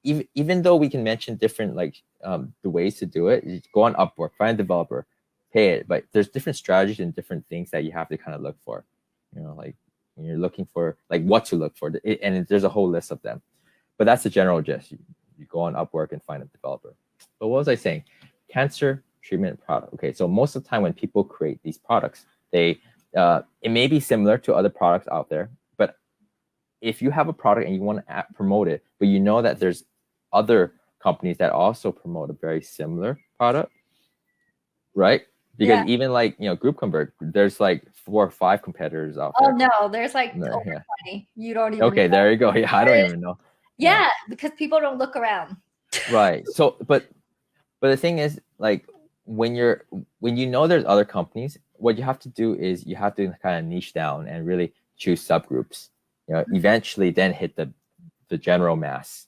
even though we can mention different like the ways to do it, you go on Upwork, find a developer, pay it. But there's different strategies and different things that you have to kind of look for. You know, like when you're looking for like what to look for, and there's a whole list of them. But that's the general gist. You go on Upwork and find a developer. But what was I saying? Cancer treatment product. Okay, so most of the time when people create these products, they it may be similar to other products out there, but if you have a product and you want to promote it, but you know that there's other companies that also promote a very similar product, right? Because even like, you know, QuickLinkConvert, there's like 4 or 5 competitors out there. Oh no, there's like over 20. You don't even know. There you go. Yeah, I don't even know. Yeah, because people don't look around. Right. So, but the thing is, like, when you know there's other companies, what you have to do is you have to kind of niche down and really choose subgroups. You know, eventually then hit the general mass,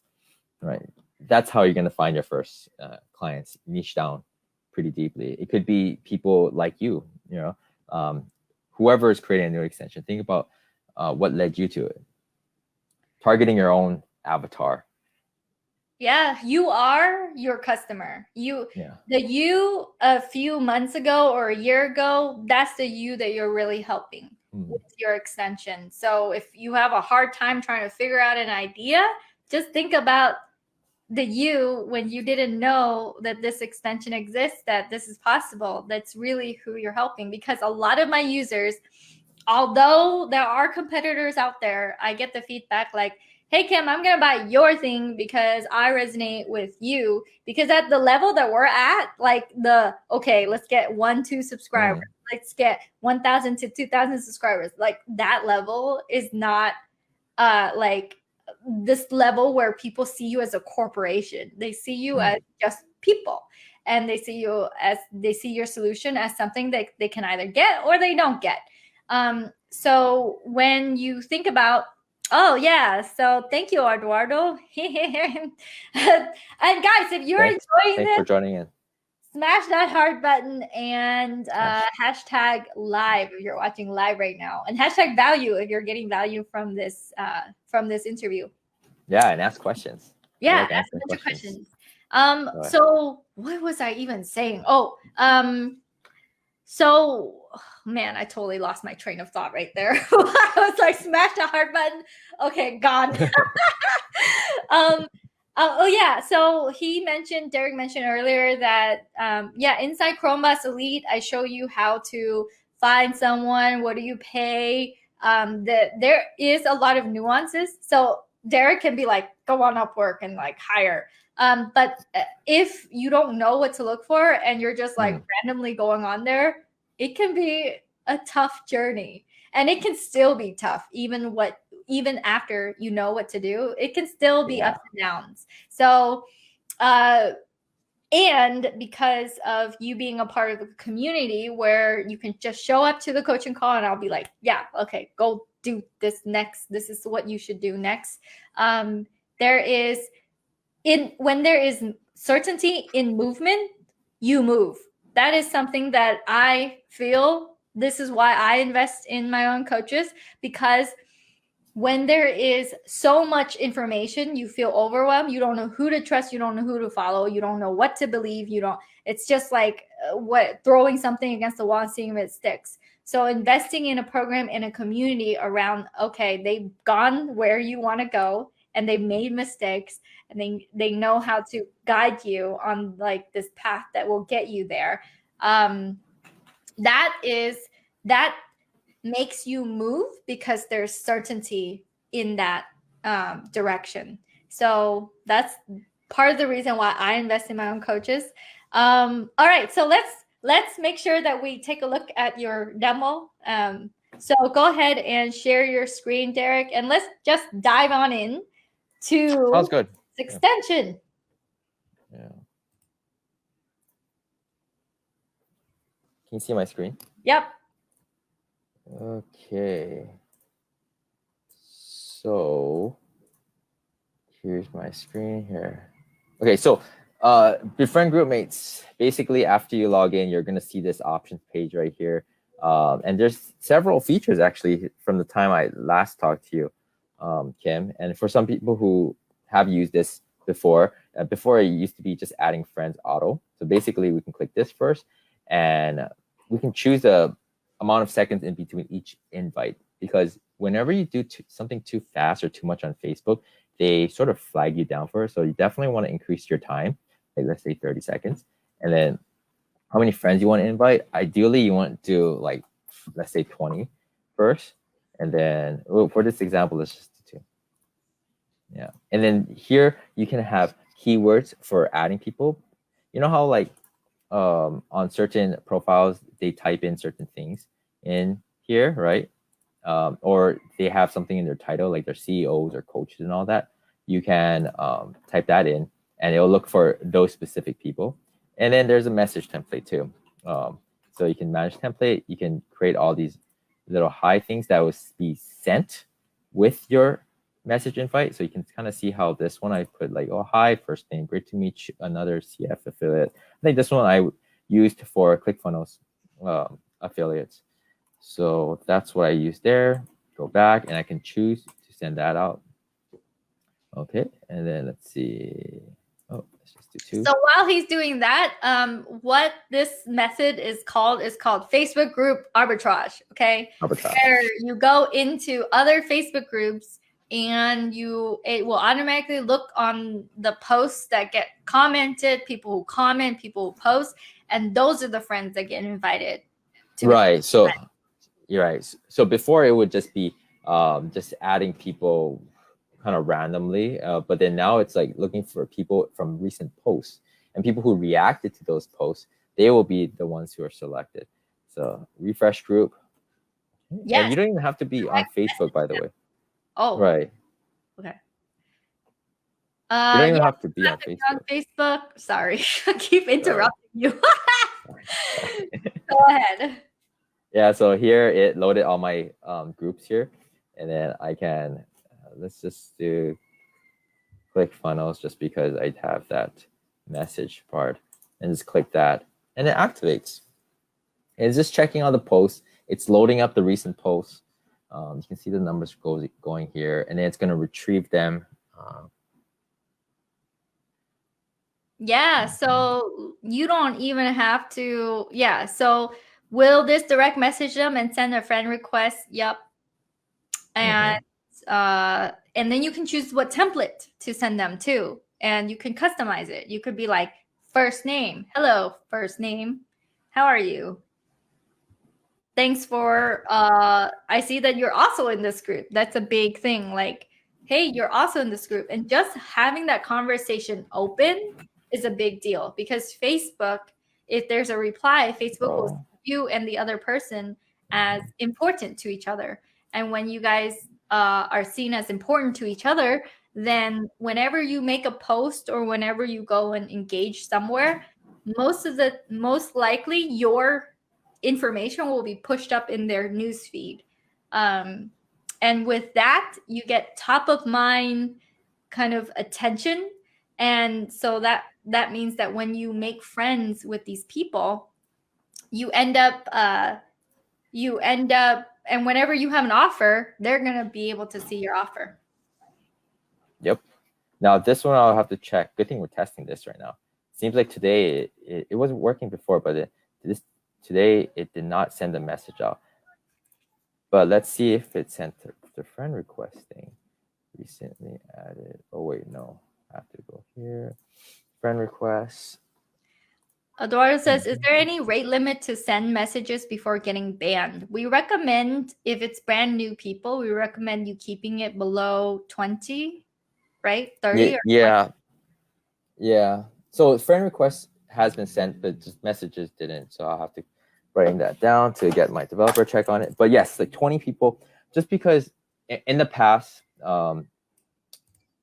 right? That's how you're gonna find your first clients. Niche down pretty deeply. It could be people like you know, whoever is creating a new extension. Think about what led you to it. Targeting your own avatar. Yeah, you are your customer. The you a few months ago or a year ago, that's the you that you're really helping with your extension. So if you have a hard time trying to figure out an idea, just think about the you when you didn't know that this extension exists, that this is possible. That's really who you're helping. Because a lot of my users, although there are competitors out there, I get the feedback like, hey, Kim, I'm going to buy your thing because I resonate with you. Because at the level that we're at, like okay, let's get 1-2 subscribers. Let's get 1,000 to 2,000 subscribers. Like that level is not like this level where people see you as a corporation. They see you as just people. And they see your solution as something that they can either get or they don't get. So when you think about, oh yeah, so thank you, Eduardo. And guys, if you're enjoying this, for joining in. Smash that heart button and hashtag live if you're watching live right now, and hashtag value if you're getting value from this interview. Yeah, and ask questions. Yeah, ask a bunch of questions. So what was I even saying? So, man, I totally lost my train of thought right there. I was like, smash the heart button. Okay, gone. Oh yeah. So Derek mentioned earlier that inside Chromeboss Elite, I show you how to find someone. What do you pay? There is a lot of nuances. So Derek can be like, go on Upwork and like hire. But if you don't know what to look for and you're just like randomly going on there, it can be a tough journey, and it can still be tough even after you know what to do. It can still be ups and downs. So and because of you being a part of the community where you can just show up to the coaching call and I'll be like, yeah, okay, go do this next. This is what you should do next. There is when there is certainty in movement, you move. That is something that I feel. This is why I invest in my own coaches, because when there is so much information, you feel overwhelmed. You don't know who to trust. You don't know who to follow. You don't know what to believe. It's just like throwing something against the wall and seeing if it sticks. So investing in a program, in a community around, okay, they've gone where you want to go and they've made mistakes and they know how to guide you on like this path that will get you there. That makes you move because there's certainty in that direction. So that's part of the reason why I invest in my own coaches. All right, so let's make sure that we take a look at your demo. So go ahead and share your screen, Derek, and let's just dive on in to Sounds good. Extension. Yeah. Can you see my screen? Yep. Okay. So here's my screen here. Okay, so befriend group mates. Basically, after you log in, you're gonna see this options page right here. And there's several features actually from the time I last talked to you, Kim. And for some people who have used this before it used to be just adding friends auto. So basically, we can click this first, and we can choose the amount of seconds in between each invite, because whenever you do something too fast or too much on Facebook, they sort of flag you down for it. So you definitely want to increase your time, like let's say 30 seconds. And then how many friends you want to invite. Ideally, you want to do like, let's say 20 first. And then for this example, let's just do 2. Yeah. And then here you can have keywords for adding people. You know how like on certain profiles, they type in certain things in here, right? Or they have something in their title, like their CEOs or coaches and all that. You can type that in, and it'll look for those specific people. And then there's a message template too. So you can manage template. You can create all these little hi things that will be sent with your message invite. So you can kind of see how this one I put like, oh, hi, first name, great to meet you, another CF affiliate. I think this one I used for ClickFunnels affiliates. So that's what I use there. Go back and I can choose to send that out. Okay, and then let's see. Oh, let's just do 2. So while he's doing that, what this method is called Facebook group arbitrage. Okay, Arbitrage. Where you go into other Facebook groups and it will automatically look on the posts that get commented, people who comment, people who post, and those are the friends that get invited. Right. So you're right. So before it would just be just adding people kind of randomly, but then now it's like looking for people from recent posts, and people who reacted to those posts, they will be the ones who are selected. So refresh group. Yeah. And you don't even have to be on Facebook, by the way. Oh. Right. Okay. You don't even have to be on Facebook. On Facebook. Sorry, I keep interrupting you. Go ahead. Yeah, so here it loaded all my groups here, and then I can let's just do ClickFunnels just because I have that message part, and just click that, and it activates. And it's just checking all the posts. It's loading up the recent posts. You can see the numbers going here, and then it's going to retrieve them. Yeah, so you don't even have to. Yeah, so will this direct message them and send a friend request? Yep. And then you can choose what template to send them to, and you can customize it. You could be like, first name, hello, first name, how are you? Thanks for I see that you're also in this group. That's a big thing. Like, hey, you're also in this group. And just having that conversation open is a big deal, because Facebook, if there's a reply, Facebook will see you and the other person as important to each other. And when you guys are seen as important to each other, then whenever you make a post or whenever you go and engage somewhere, most likely your information will be pushed up in their news feed. And with that, you get top of mind kind of attention. And so that means that when you make friends with these people, you end up and whenever you have an offer, they're going to be able to see your offer. Yep. Now this one I'll have to check. Good thing we're testing this right now. Seems like today it wasn't working before, but today it did not send a message out. But let's see if it sent the friend request thing. Recently added. Oh wait, no. I have to go here. Friend requests. Eduardo says, is there any rate limit to send messages before getting banned? We recommend, if it's brand new people, we recommend you keeping it below 20, right? 30 or yeah. Yeah. So friend request has been sent, but just messages didn't. So I'll have to write that down to get my developer check on it. But yes, like 20 people, just because in the past, a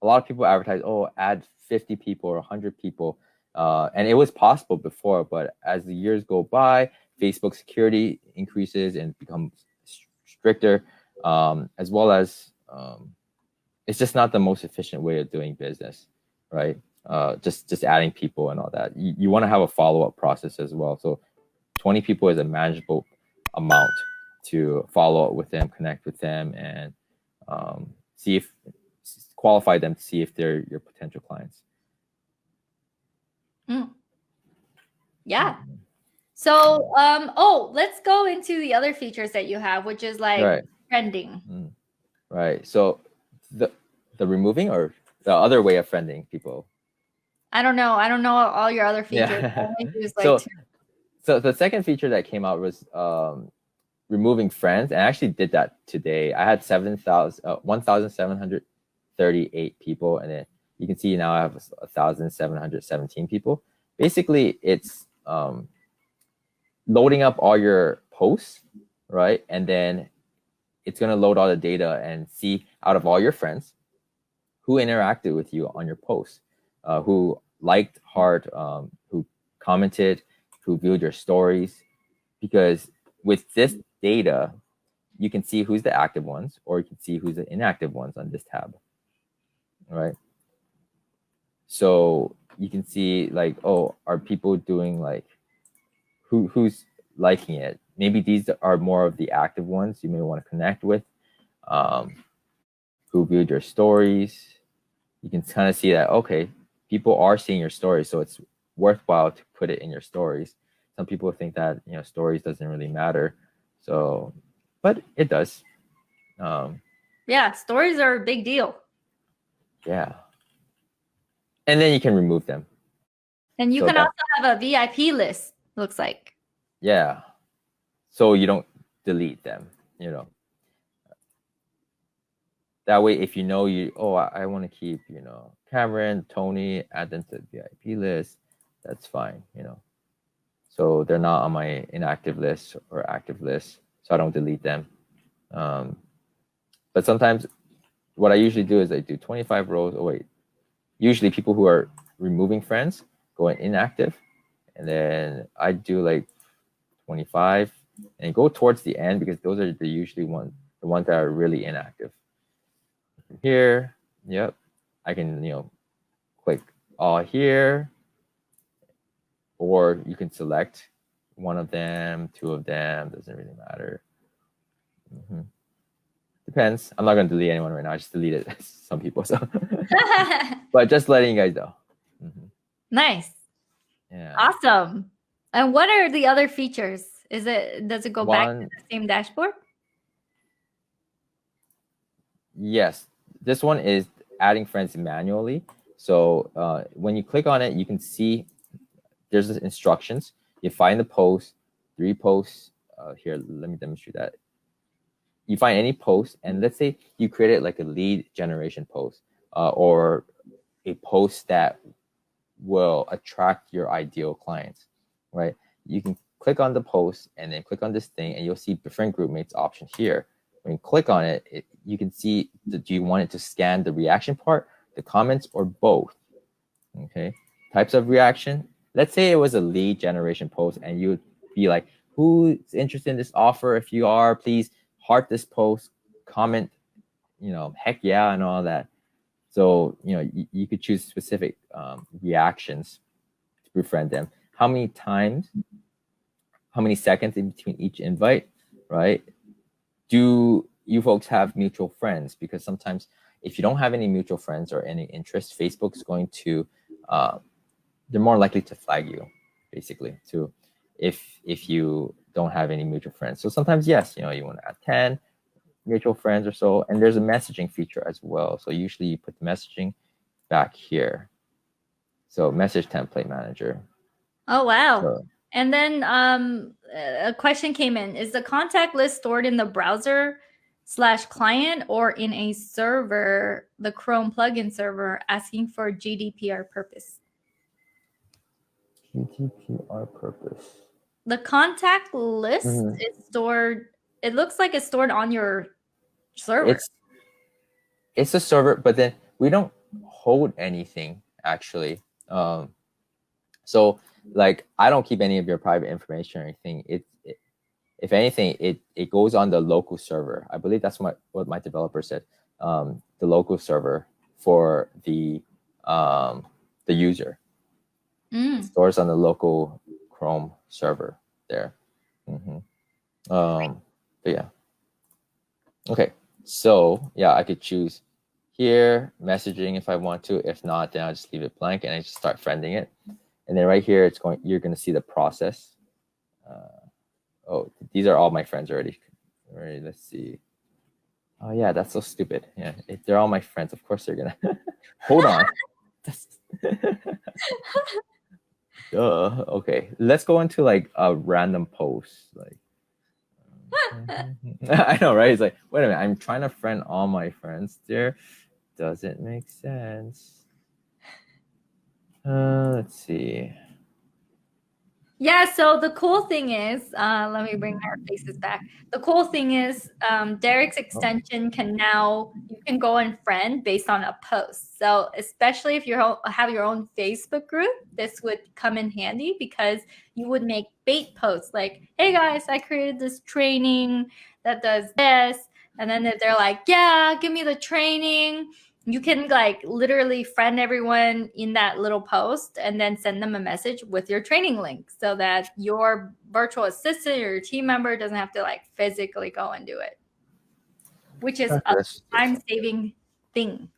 lot of people advertise, oh, add 50 people or 100 people. And it was possible before, but as the years go by, Facebook security increases and becomes stricter, as well as it's just not the most efficient way of doing business, right? Just adding people and all that. You want to have a follow-up process as well. So 20 people is a manageable amount to follow up with them, connect with them, and qualify them to see if they're your potential clients. Yeah. So, let's go into the other features that you have, which is like friending. Right. So the removing or the other way of friending people? I don't know all your other features. Yeah. So the second feature that came out was removing friends, and I actually did that today. I had 1,738 people, and then you can see now I have 1,717 people. Basically, it's loading up all your posts, right? And then it's going to load all the data and see out of all your friends who interacted with you on your posts, who liked, heart, who commented, who viewed your stories. Because with this data, you can see who's the active ones, or you can see who's the inactive ones on this tab, right? So you can see like, oh, are people doing like, who's liking it? Maybe these are more of the active ones you may want to connect with, who viewed your stories. You can kind of see that, okay, people are seeing your stories, so it's worthwhile to put it in your stories. Some people think that, stories doesn't really matter. So, but it does. Yeah, stories are a big deal. Yeah. And then you can remove them. And you can also have a VIP list, looks like. Yeah. So you don't delete them, That way, if I want to keep, Cameron, Tony, add them to the VIP list, that's fine, So they're not on my inactive list or active list, so I don't delete them. But sometimes what I usually do is I do 25 rows. Oh, wait. Usually people who are removing friends go in inactive, and then I do like 25 and go towards the end, because those are usually the ones that are really inactive. Here, yep, I can click all here, or you can select one of them, two of them, doesn't really matter. Depends. I'm not going to delete anyone right now. I just deleted some people, so but just letting you guys know. Nice. Yeah. Awesome. And what are the other features? Does it go back to the same dashboard? Yes. This one is adding friends manually. So when you click on it, you can see there's the instructions. You find the post, 3 posts. Here, let me demonstrate that. You find any post, and let's say you created like a lead generation post, or a post that will attract your ideal clients, right? You can click on the post and then click on this thing, and you'll see befriend group mates option here. When you click on it, you can see, do you want it to scan the reaction part, the comments, or both? Okay. Types of reaction. Let's say it was a lead generation post, and you would be like, who's interested in this offer? If you are, please heart this post, comment, heck yeah, and all that. So, you could choose specific reactions to befriend them. How many times, how many seconds in between each invite, right? Do you folks have mutual friends? Because sometimes if you don't have any mutual friends or any interest, Facebook's going to, they're more likely to flag you, basically, too, if you don't have any mutual friends. So sometimes, yes, you want to add 10 mutual friends or so, and there's a messaging feature as well. So usually you put the messaging back here. So message template manager. Oh, wow. So, and then a question came in. Is the contact list stored in the browser/client or in a server, the Chrome plugin server, asking for GDPR purpose? GDPR purpose. The contact list is stored. It looks like it's stored on your server. It's a server, but then we don't hold anything, actually. So like, I don't keep any of your private information or anything. If anything, it goes on the local server. I believe that's what my developer said. The local server for the user. It stores on the local Chrome server there. But yeah. Okay. So yeah, I could choose here messaging if I want to. If not, then I'll just leave it blank and I just start friending it. And then right here, you're going to see the process. Oh, these are all my friends already. All right, let's see. Oh yeah, that's so stupid. Yeah, if they're all my friends, of course they're gonna. Hold on. Duh. Okay, let's go into like a random post. Like, I know, right? It's like, wait a minute, I'm trying to friend all my friends there. Doesn't make sense. Let's see. Yeah, so the cool thing is, let me bring our faces back. The cool thing is, Derek's extension you can go and friend based on a post. So especially if you have your own Facebook group, this would come in handy because you would make bait posts like, hey guys, I created this training that does this. And then if they're like, yeah, give me the training, you can like literally friend everyone in that little post and then send them a message with your training link so that your virtual assistant or your team member doesn't have to like physically go and do it, which is a time-saving thing.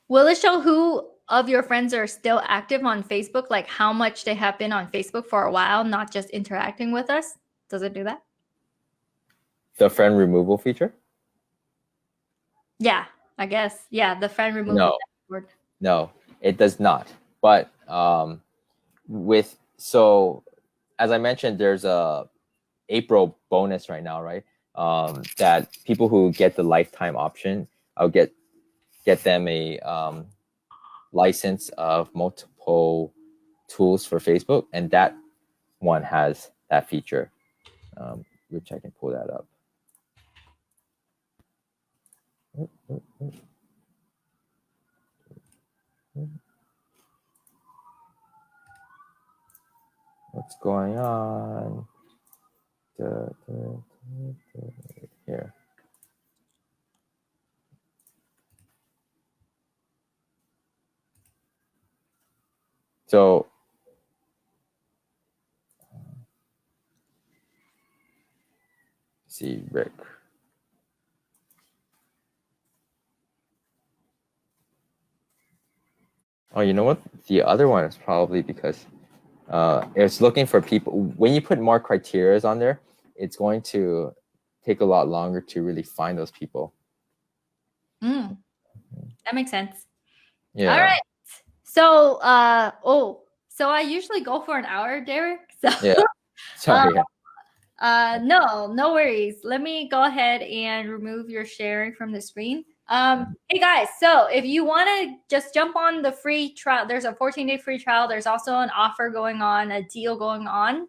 Will it show who of your friends are still active on Facebook, like how much they have been on Facebook for a while, not just interacting with us? Does it do that? The friend removal feature? Yeah, I guess. Yeah, the friend removal dashboard. No, it does not. But so as I mentioned, there's a April bonus right now, right? That people who get the lifetime option, I'll get them a license of multiple tools for Facebook, and that one has that feature, which I can pull that up. What's going on? Here. So see, Rick. Oh, you know what? The other one is probably because it's looking for people. When you put more criteria on there, it's going to take a lot longer to really find those people. That makes sense. Yeah. All right. So, so I usually go for an hour, Derek. So yeah. Sorry. No worries. Let me go ahead and remove your sharing from the screen. Hey guys, so if you want to just jump on the free trial, there's a 14-day free trial. There's also an offer going on, a deal going on.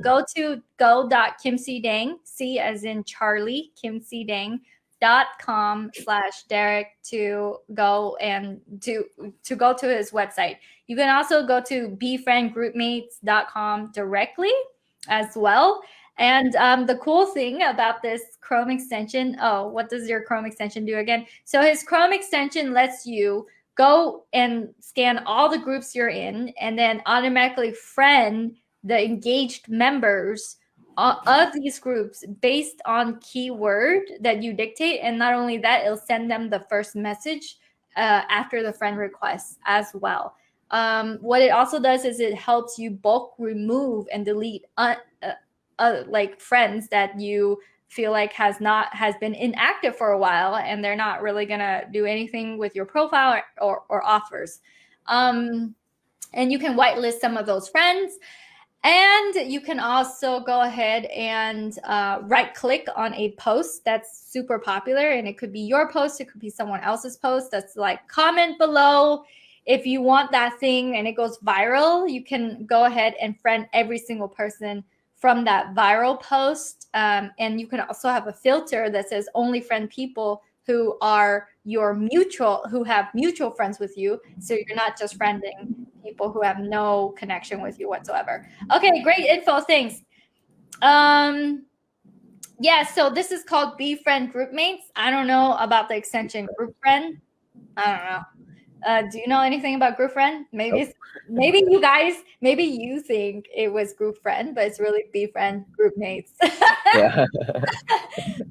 Go to go.kimcdang, C as in Charlie, kimcdang.com/Derek to go and to go to his website. You can also go to befriendgroupmates.com directly as well. And the cool thing about this Chrome extension, oh, what does your Chrome extension do again? So his Chrome extension lets you go and scan all the groups you're in and then automatically friend the engaged members of these groups based on keyword that you dictate. And not only that, it'll send them the first message after the friend request as well. What it also does is it helps you bulk remove and delete like friends that you feel like has been inactive for a while and they're not really gonna do anything with your profile or offers. And you can whitelist some of those friends. And you can also go ahead and right click on a post that's super popular, and it could be your post, it could be someone else's post. That's like comment below. If you want that thing and it goes viral, you can go ahead and friend every single person from that viral post. And you can also have a filter that says only friend people who are who have mutual friends with you. So you're not just friending people who have no connection with you whatsoever. Okay, great info. Thanks. Yeah, so this is called Befriend Groupmates. I don't know about the extension Group Friend. I don't know. Do you know anything about Group Friend? Maybe maybe you think it was Group Friend, but it's really Befriend Groupmates. Yeah.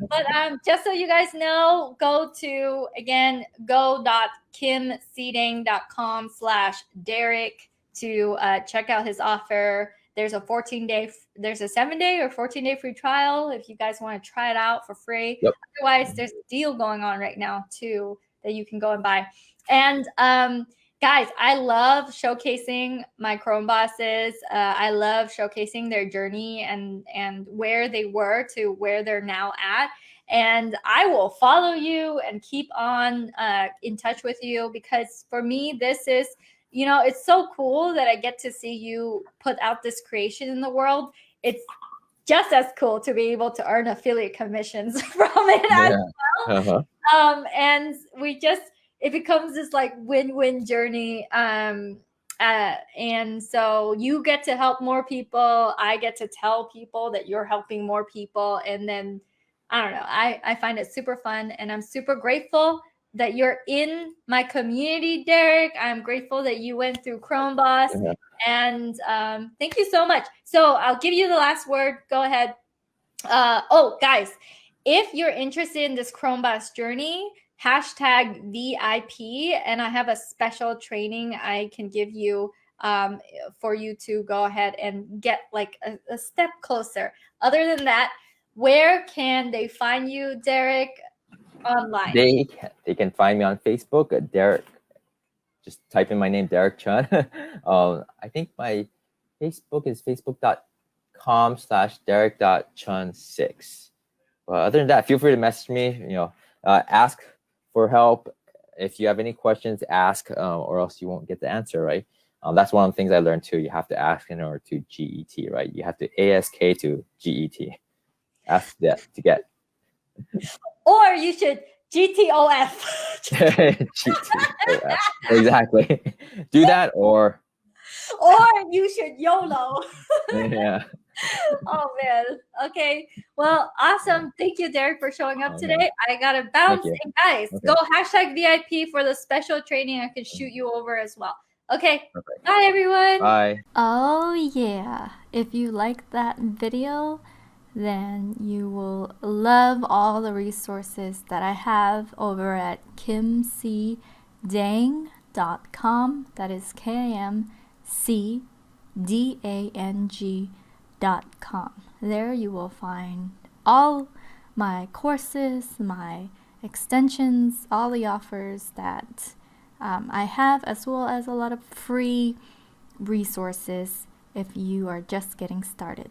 But just so you guys know, go to, again, go.kimcdang.com/Derek to check out his offer. There's a 7-day or 14-day free trial if you guys want to try it out for free. Yep. Otherwise, there's a deal going on right now too that you can go and buy. And guys, I love showcasing my Chromebosses. I love showcasing their journey and where they were to where they're now at. And I will follow you and keep on in touch with you, because for me, this is, it's so cool that I get to see you put out this creation in the world. It's just as cool to be able to earn affiliate commissions from it as well. And it becomes this like win-win journey. And so you get to help more people. I get to tell people that you're helping more people. And then, I don't know, I find it super fun, and I'm super grateful that you're in my community, Derek. I'm grateful that you went through Chromeboss. Yeah. And thank you so much. So I'll give you the last word. Go ahead. Oh, guys, if you're interested in this Chromeboss journey, #VIP, and I have a special training I can give you for you to go ahead and get like a step closer. Other than that, where can they find you, Derek, online? They can find me on Facebook at Derek. Just type in my name, Derek Chun. I think my Facebook is facebook.com/Derek.Chun6. But other than that, feel free to message me. Ask for help. If you have any questions, ask, or else you won't get the answer, right? That's one of the things I learned too. You have to ask in order to GET, right? You have to ASK to GET. Ask that to get. Or you should GTOF. GTOF. Exactly. Do that, or you should YOLO. Yeah. Oh man. Okay. Well, awesome. Thank you, Derek, for showing up today. I gotta bounce. And guys, go #VIP for the special training. I can shoot you over as well. Okay. Perfect. Bye, everyone. Bye. Oh yeah. If you liked that video, then you will love all the resources that I have over at kimcdang.com. That is KIMCDANG.com. There you will find all my courses, my extensions, all the offers that I have, as well as a lot of free resources if you are just getting started.